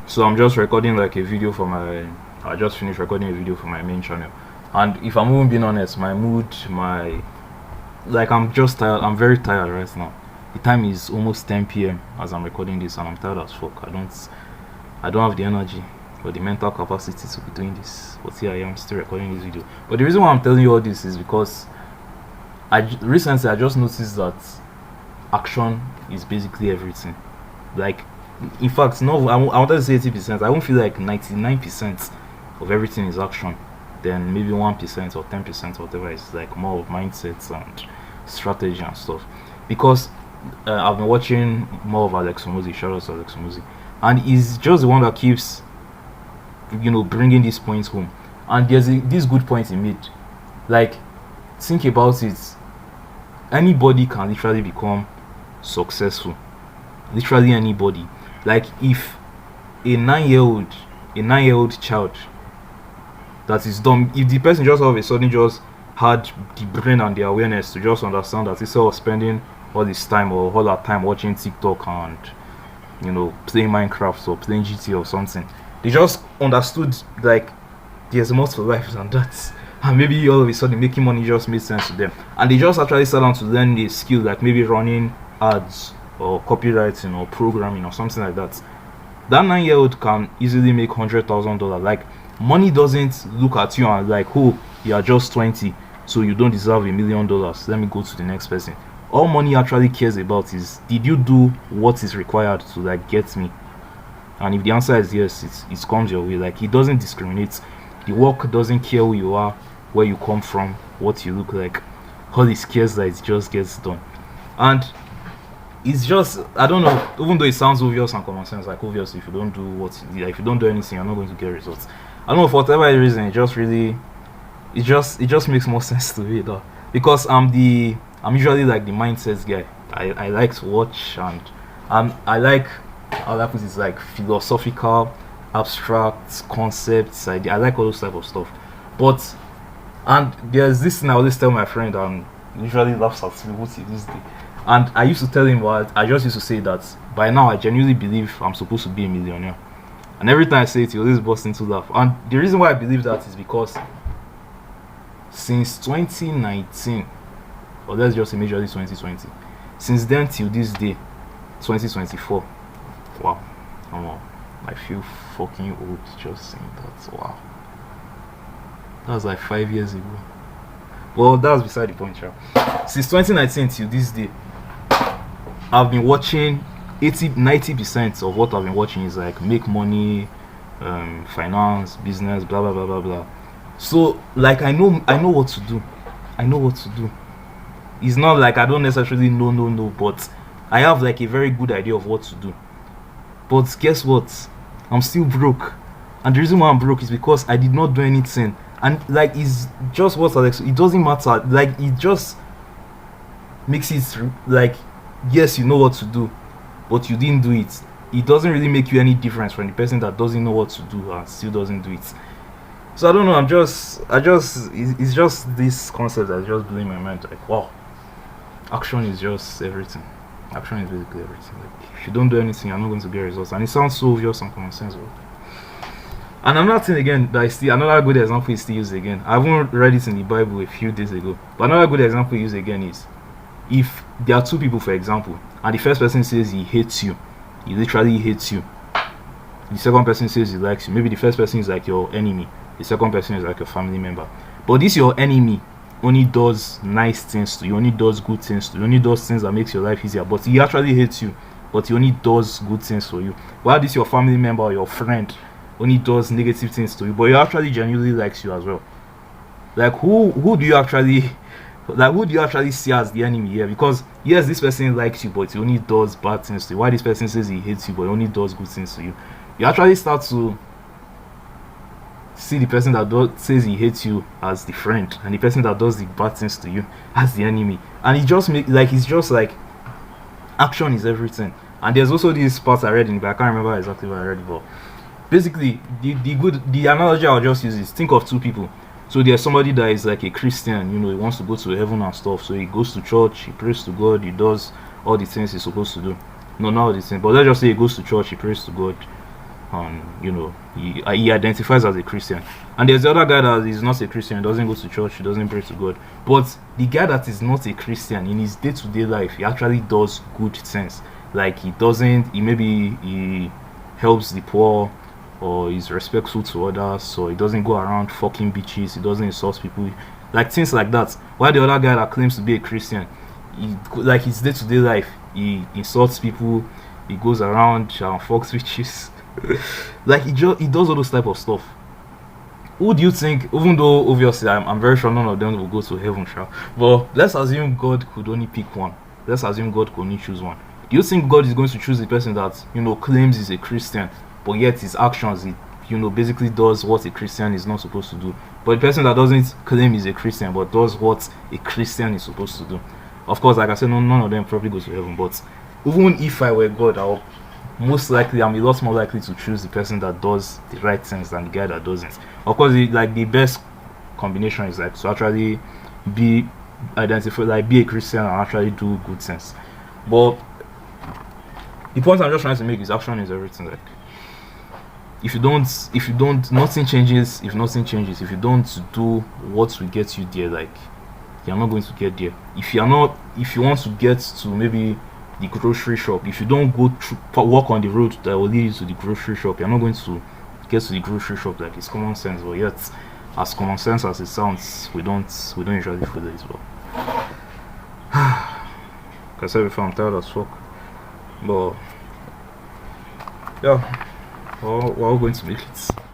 So I'm just recording like a video for my. I just finished recording a video for my main channel, and if I'm even being honest, my mood, my like I'm just tired. I'm very tired right now. The time is almost 10 p.m. as I'm recording this, and I'm tired as fuck. I don't have the energy or the mental capacity to be doing this. But here I am still recording this video. But the reason why I'm telling you all this is because recently I just noticed that action is basically everything. Like, in fact, no, I wanted to say 80%. I won't feel like 99% of everything is action. Then maybe 1% or 10% or whatever is like more of mindsets and strategy and stuff. Because I've been watching more of Alex Omozi. Shout out to Alex Omozi, and he's just the one that keeps bringing these points home. And there's this good point he made. Like, think about it. Anybody can literally become successful. Literally anybody. Like, if a 9-year-old child that is dumb, if the person just all of a sudden just had the brain and the awareness to just understand that instead of spending all this time or all that time watching TikTok and playing Minecraft or playing GTA or something, they just understood like there's more to life than that. And maybe all of a sudden making money just made sense to them. And they just actually sat down to learn a skill like maybe running ads or copywriting or programming or something like that. That 9-year-old can easily make $100,000. Like, money doesn't look at you and like, oh, you are just 20, so you don't deserve $1,000,000. Let me go to the next person. All money actually cares about is, did you do what is required to like get me? And if the answer is yes, it comes your way. Like, it doesn't discriminate. The work doesn't care who you are, where you come from, what you look like. All it cares that it just gets done. And it's just, I don't know, even though it sounds obvious and common sense, like obviously if you don't do if you don't do anything, you're not going to get results. I don't know, for whatever reason, it just makes more sense to me though. Because I'm usually like the mindsets guy. I like to watch, and I like how that is like philosophical, abstract concepts. I like all those type of stuff. But and there's this thing I always tell my friend, and usually laughs at me, what's it this day? And I used to tell him what I just used to say that by now I genuinely believe I'm supposed to be a millionaire. And every time I say it, he always bursts into laugh. And the reason why I believe that is because since 2019, or let's just say majorly 2020, since then till this day, 2024, wow, I feel fucking old just saying that. Wow, that was like 5 years ago. Well, that was beside the point, yeah. Since 2019 till this day, I've been watching 90% of what I've been watching is like make money, finance, business, blah blah blah blah blah. So like I know what to do. I know what to do. It's not like I don't necessarily know, but I have like a very good idea of what to do. But guess what? I'm still broke. And the reason why I'm broke is because I did not do anything. And like it's just what Alex, it doesn't matter. Like it just makes it like, yes, you know what to do, but you didn't do it. It doesn't really make you any difference from the person that doesn't know what to do and still doesn't do it. So I don't know. It's just this concept that's just blowing my mind. Like, wow, action is just everything. Action is basically everything. Like, if you don't do anything, you're not going to get results. And it sounds so obvious and common sense. And I'm not saying again that another good example is still used again. I haven't read it in the Bible a few days ago. But another good example used again is, if there are two people, for example, and the first person says he hates you, he literally hates you. The second person says he likes you. Maybe the first person is like your enemy, the second person is like your family member. But this your enemy only does nice things to you, only does good things to you, only does things that makes your life easier. But he actually hates you, but he only does good things for you. While this your family member or your friend only does negative things to you, but he actually genuinely likes you as well. Like who do you actually see as the enemy here? Because yes, this person likes you, but he only does bad things to you. Why this person says he hates you, but he only does good things to you? You actually start to see the person that says he hates you as the friend, and the person that does the bad things to you as the enemy. And it just it's just like action is everything. And there's also this part I read in, but I can't remember exactly what I read. But basically, the analogy I'll just use is, think of two people. So there's somebody that is like a Christian, he wants to go to heaven and stuff. So he goes to church, he prays to God, he does all the things he's supposed to do. No, not all the things, but let's just say he goes to church, he prays to God, and he identifies as a Christian. And there's the other guy that is not a Christian, doesn't go to church, he doesn't pray to God. But the guy that is not a Christian, in his day-to-day life, he actually does good things. Like he helps the poor, or he's respectful to others, or he doesn't go around fucking bitches, he doesn't insult people, like things like that. While the other guy that claims to be a Christian, like his day-to-day life, he insults people, he goes around and fucks bitches. Like he does all those type of stuff. Who do you think, even though obviously I'm very sure none of them will go to heaven, sure, but let's assume God could only pick one. Let's assume God could only choose one. Do you think God is going to choose the person that claims he's a Christian, but yet his actions, he basically does what a Christian is not supposed to do? But the person that doesn't claim he's a Christian but does what a Christian is supposed to do, of course, like I said, none of them probably go to heaven. But even if I were God, I'm a lot more likely to choose the person that does the right things than the guy that doesn't. Of course, the best combination is like to actually be a Christian and actually do good things. But the point I'm just trying to make is action is everything. Like if you don't, nothing changes. If nothing changes, if you don't do what will get you there, like you're not going to get there. If you want to get to maybe the grocery shop, if you don't walk on the road that will lead you to the grocery shop, you're not going to get to the grocery shop. Like it's common sense, but yet as common sense as it sounds, we don't usually follow it well. Like I said before, I'm tired as fuck. But yeah, we're all going to make it.